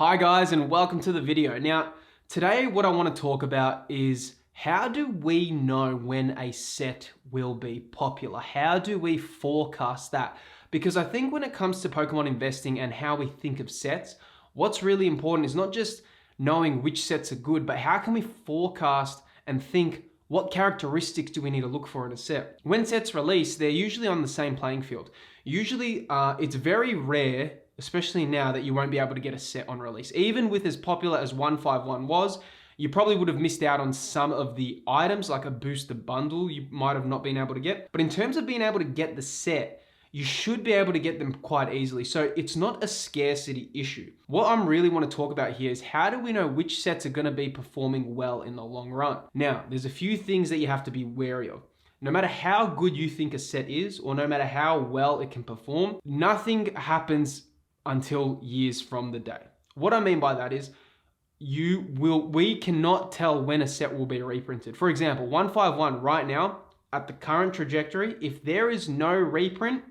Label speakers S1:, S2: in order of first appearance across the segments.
S1: Hi guys, and welcome to the video. Now, today what I want to talk about is how do we know when a set will be popular? How do we forecast that? Because I think when it comes to Pokemon investing and how we think of sets, what's really important is not just knowing which sets are good, but how can we forecast and think what characteristics do we need to look for in a set? When sets release, they're usually on the same playing field. Usually, it's very rare, especially now, that you won't be able to get a set on release. Even with as popular as 151 was, you probably would have missed out on some of the items, like a booster bundle you might have not been able to get. But in terms of being able to get the set, you should be able to get them quite easily. So it's not a scarcity issue. What I really want to talk about here is how do we know which sets are going to be performing well in the long run? Now, there's a few things that you have to be wary of. No matter how good you think a set is, or no matter how well it can perform, nothing happens until years from the day. What I mean by that is we cannot tell when a set will be reprinted. For example, 151 right now, at the current trajectory, if there is no reprint,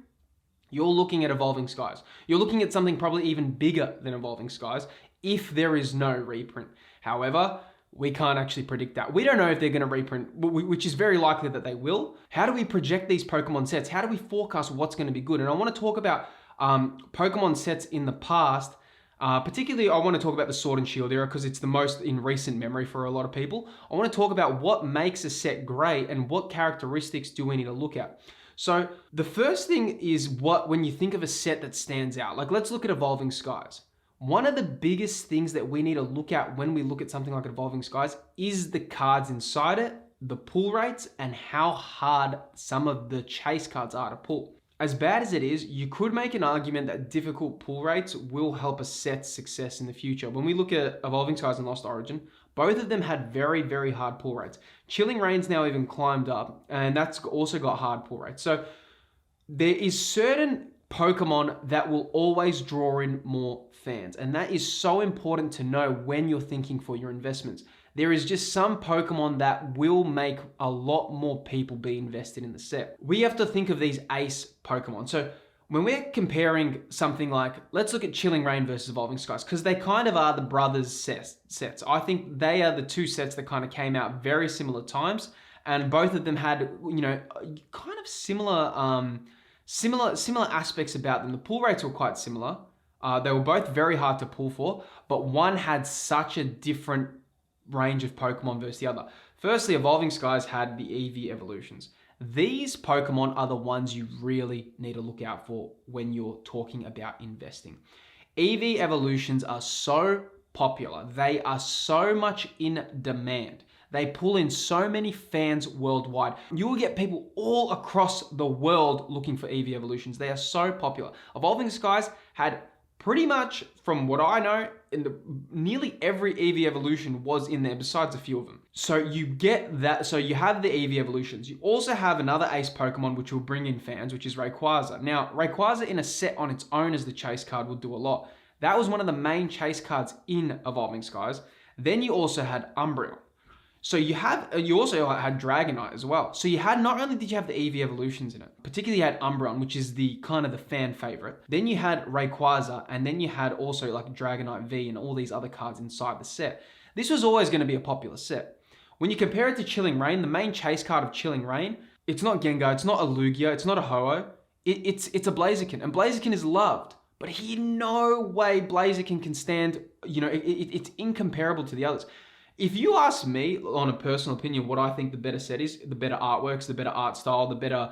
S1: you're looking at Evolving Skies. You're looking at something probably even bigger than Evolving Skies if there is no reprint. However, we can't actually predict that. We don't know if they're going to reprint, which is very likely that they will. How do we project these Pokemon sets? How do we forecast what's going to be good? And I want to talk about Pokemon sets in the past. Particularly, I want to talk about the Sword and Shield era because it's the most in recent memory for a lot of people. I want to talk about what makes a set great and what characteristics do we need to look at. So the first thing is when you think of a set that stands out, like let's look at Evolving Skies. One of the biggest things that we need to look at when we look at something like Evolving Skies is the cards inside it, the pull rates, and how hard some of the chase cards are to pull. As bad as it is, you could make an argument that difficult pull rates will help a set's success in the future. When we look at Evolving Skies and Lost Origin, both of them had very, very hard pull rates. Chilling Reign's now even climbed up, and that's also got hard pull rates. So there is certain Pokemon that will always draw in more fans, and that is so important to know when you're thinking for your investments. There is just some Pokemon that will make a lot more people be invested in the set. We have to think of these ace Pokemon. So when we're comparing something like, let's look at Chilling Reign versus Evolving Skies, because they kind of are the brothers sets. I think they are the two sets that kind of came out very similar times, and both of them had, kind of similar aspects about them. The pull rates were quite similar. They were both very hard to pull for, but one had such a different range of Pokemon versus the other. Firstly, Evolving Skies had the EV evolutions. These Pokemon are the ones you really need to look out for when you're talking about investing. EV evolutions are so popular. They are so much in demand. They pull in so many fans worldwide. You will get people all across the world looking for EV evolutions. They are so popular. Evolving Skies had pretty much, from what I know, nearly every EV evolution was in there besides a few of them. So you get that. So you have the EV evolutions. You also have another ace Pokemon which will bring in fans, which is Rayquaza. Now, Rayquaza in a set on its own as the chase card would do a lot. That was one of the main chase cards in Evolving Skies. Then you also had Umbreon. So you also had Dragonite as well. So you had, not only did you have the EV evolutions in it, particularly you had Umbreon, which is the kind of the fan favorite. Then you had Rayquaza, and then you had also like Dragonite V and all these other cards inside the set. This was always going to be a popular set. When you compare it to Chilling Reign, the main chase card of Chilling Reign, it's not Gengar, it's not a Lugia, it's not a Ho-Oh, it's a Blaziken, and Blaziken is loved. But no way Blaziken can stand, it's incomparable to the others. If you ask me, on a personal opinion, what I think the better set is, the better artworks, the better art style, the better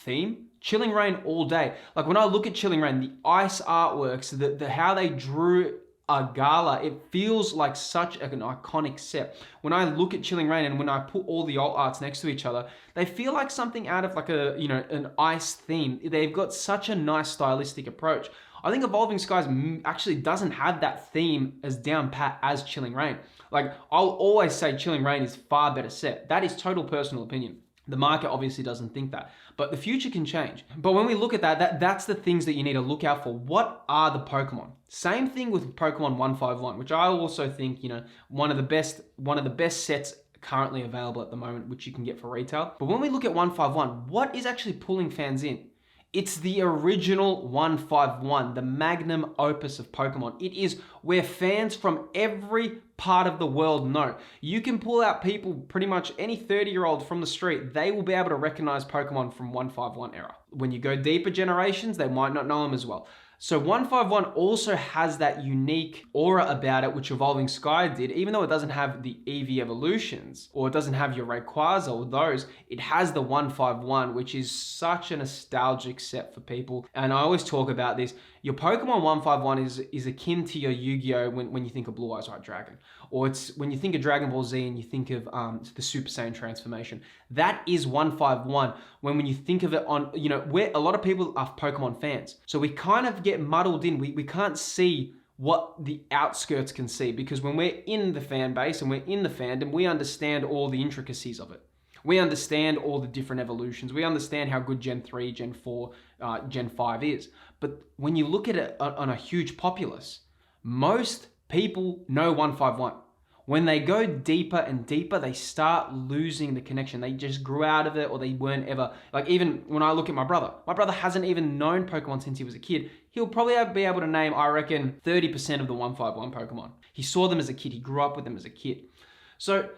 S1: theme, Chilling Reign all day. Like when I look at Chilling Reign, the ice artworks, the how they drew a Gala, it feels like such an iconic set. When I look at Chilling Reign and when I put all the alt arts next to each other, they feel like something out of like an ice theme. They've got such a nice stylistic approach. I think Evolving Skies actually doesn't have that theme as down pat as Chilling Reign. Like, I'll always say Chilling Reign is far better set. That is total personal opinion. The market obviously doesn't think that, but the future can change. But when we look at that's the things that you need to look out for. What are the Pokemon? Same thing with Pokemon 151, which I also think, one of the best sets currently available at the moment, which you can get for retail. But when we look at 151, what is actually pulling fans in? It's the original 151, the magnum opus of Pokemon. It is where fans from every part of the world know. You can pull out people, pretty much any 30-year-old from the street, they will be able to recognize Pokemon from 151 era. When you go deeper generations, they might not know them as well. So 151 also has that unique aura about it, which Evolving Sky did. Even though it doesn't have the EV evolutions, or it doesn't have your Rayquaza or those, it has the 151, which is such a nostalgic set for people. And I always talk about this. Your Pokemon 151 is akin to your Yu-Gi-Oh! When you think of Blue Eyes White Dragon. Or it's when you think of Dragon Ball Z and you think of the Super Saiyan transformation. That is 151. When you think of it on, where a lot of people are Pokemon fans. So we kind of get muddled in. We can't see what the outskirts can see, because when we're in the fan base and we're in the fandom, we understand all the intricacies of it. We understand all the different evolutions. We understand how good Gen 3, Gen 4, Gen 5 is. But when you look at it on a huge populace, most people know 151. When they go deeper and deeper, they start losing the connection. They just grew out of it, or they weren't ever, like, even when I look at my brother hasn't even known Pokemon since he was a kid. He'll probably be able to name, I reckon, 30% of the 151 Pokemon. He saw them as a kid. He grew up with them as a kid. So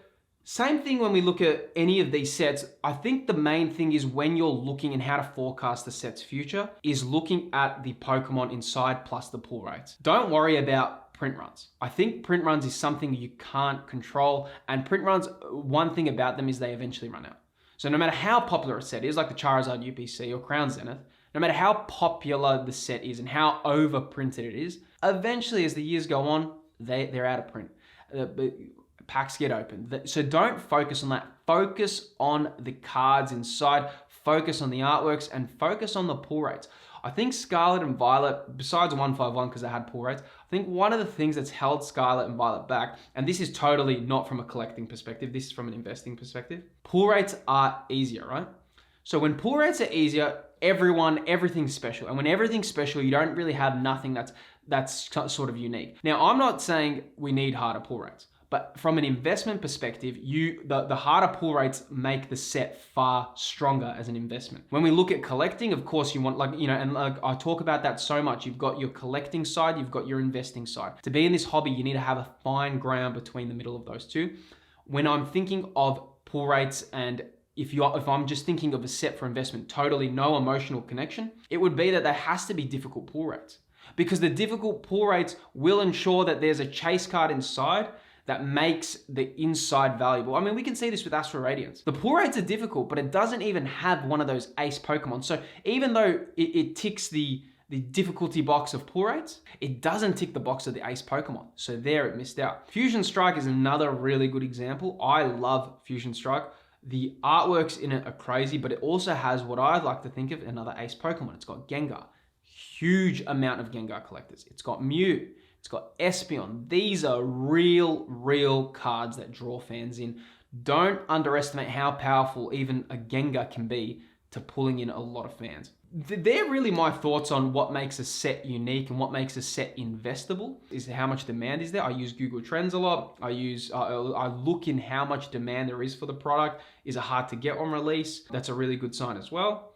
S1: same thing when we look at any of these sets. I think the main thing is, when you're looking and how to forecast the set's future, is looking at the Pokemon inside plus the pull rates. Don't worry about print runs. I think print runs is something you can't control, and print runs, one thing about them is they eventually run out. So no matter how popular a set is, like the Charizard UPC or Crown Zenith, no matter how popular the set is and how overprinted it is, eventually as the years go on, they're out of print. Packs get opened. So don't focus on that. Focus on the cards inside, focus on the artworks, and focus on the pull rates. I think Scarlet and Violet, besides 151 because they had pull rates, I think one of the things that's held Scarlet and Violet back, and this is totally not from a collecting perspective, this is from an investing perspective, pull rates are easier, right? So when pull rates are easier, everything's special. And when everything's special, you don't really have nothing that's sort of unique. Now, I'm not saying we need harder pull rates. But from an investment perspective, the harder pull rates make the set far stronger as an investment. When we look at collecting, of course, you want, and I talk about that so much. You've got your collecting side, you've got your investing side. To be in this hobby, you need to have a fine ground between the middle of those two. When I'm thinking of pull rates, and if I'm just thinking of a set for investment, totally no emotional connection, it would be that there has to be difficult pull rates. Because the difficult pull rates will ensure that there's a chase card inside that makes the inside valuable. I mean, we can see this with Astral Radiance. The pull rates are difficult, but it doesn't even have one of those ace Pokemon. So even though it ticks the difficulty box of pull rates, it doesn't tick the box of the ace Pokemon. So there it missed out. Fusion Strike is another really good example. I love Fusion Strike. The artworks in it are crazy, but it also has what I like to think of another ace Pokemon. It's got Gengar. Huge amount of Gengar collectors. It's got Mew. It's got Espeon. These are real cards that draw fans in. Don't underestimate how powerful even a Gengar can be to pulling in a lot of fans. They're really my thoughts on what makes a set unique and what makes a set investable, is how much demand is there. I use Google Trends a lot. I look in how much demand there is for the product. Is it hard to get on release? That's a really good sign as well.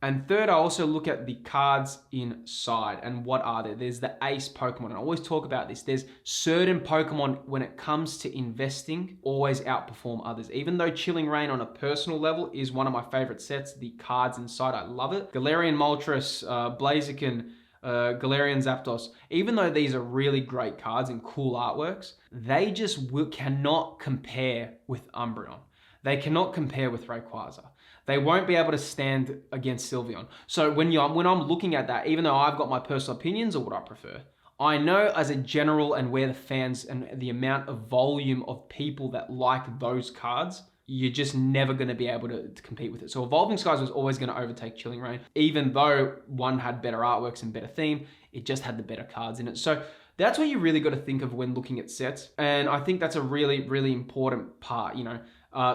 S1: And third, I also look at the cards inside and what are there. There's the ace Pokemon, and I always talk about this. There's certain Pokemon, when it comes to investing, always outperform others. Even though Chilling Reign on a personal level is one of my favorite sets, the cards inside, I love it. Galarian Moltres, Blaziken, Galarian Zapdos, even though these are really great cards and cool artworks, they just cannot compare with Umbreon. They cannot compare with Rayquaza. They won't be able to stand against Sylveon. So when I'm looking at that, even though I've got my personal opinions of what I prefer, I know as a general and where the fans and the amount of volume of people that like those cards, you're just never going to be able to compete with it. So Evolving Skies was always going to overtake Chilling Reign, even though one had better artworks and better theme, it just had the better cards in it. So that's what you really got to think of when looking at sets. And I think that's a really important part,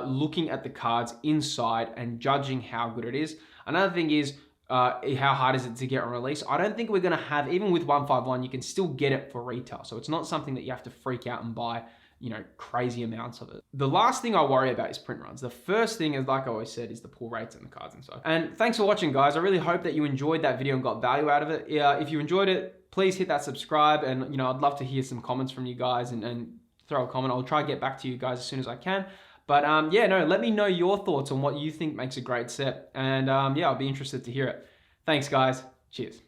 S1: looking at the cards inside and judging how good it is. Another thing is, how hard is it to get on release? I don't think we're going to have, even with 151, you can still get it for retail. So it's not something that you have to freak out and buy you know, crazy amounts of it. The last thing I worry about is print runs. The first thing is, like I always said, is the pull rates and the cards and stuff. And thanks for watching, guys. I really hope that you enjoyed that video and got value out of it. If you enjoyed it, please hit that subscribe, and you know, I'd love to hear some comments from you guys, and throw a comment. I'll try to get back to you guys as soon as I can. But yeah, no, let me know your thoughts on what you think makes a great set. And yeah, I'll be interested to hear it. Thanks, guys. Cheers.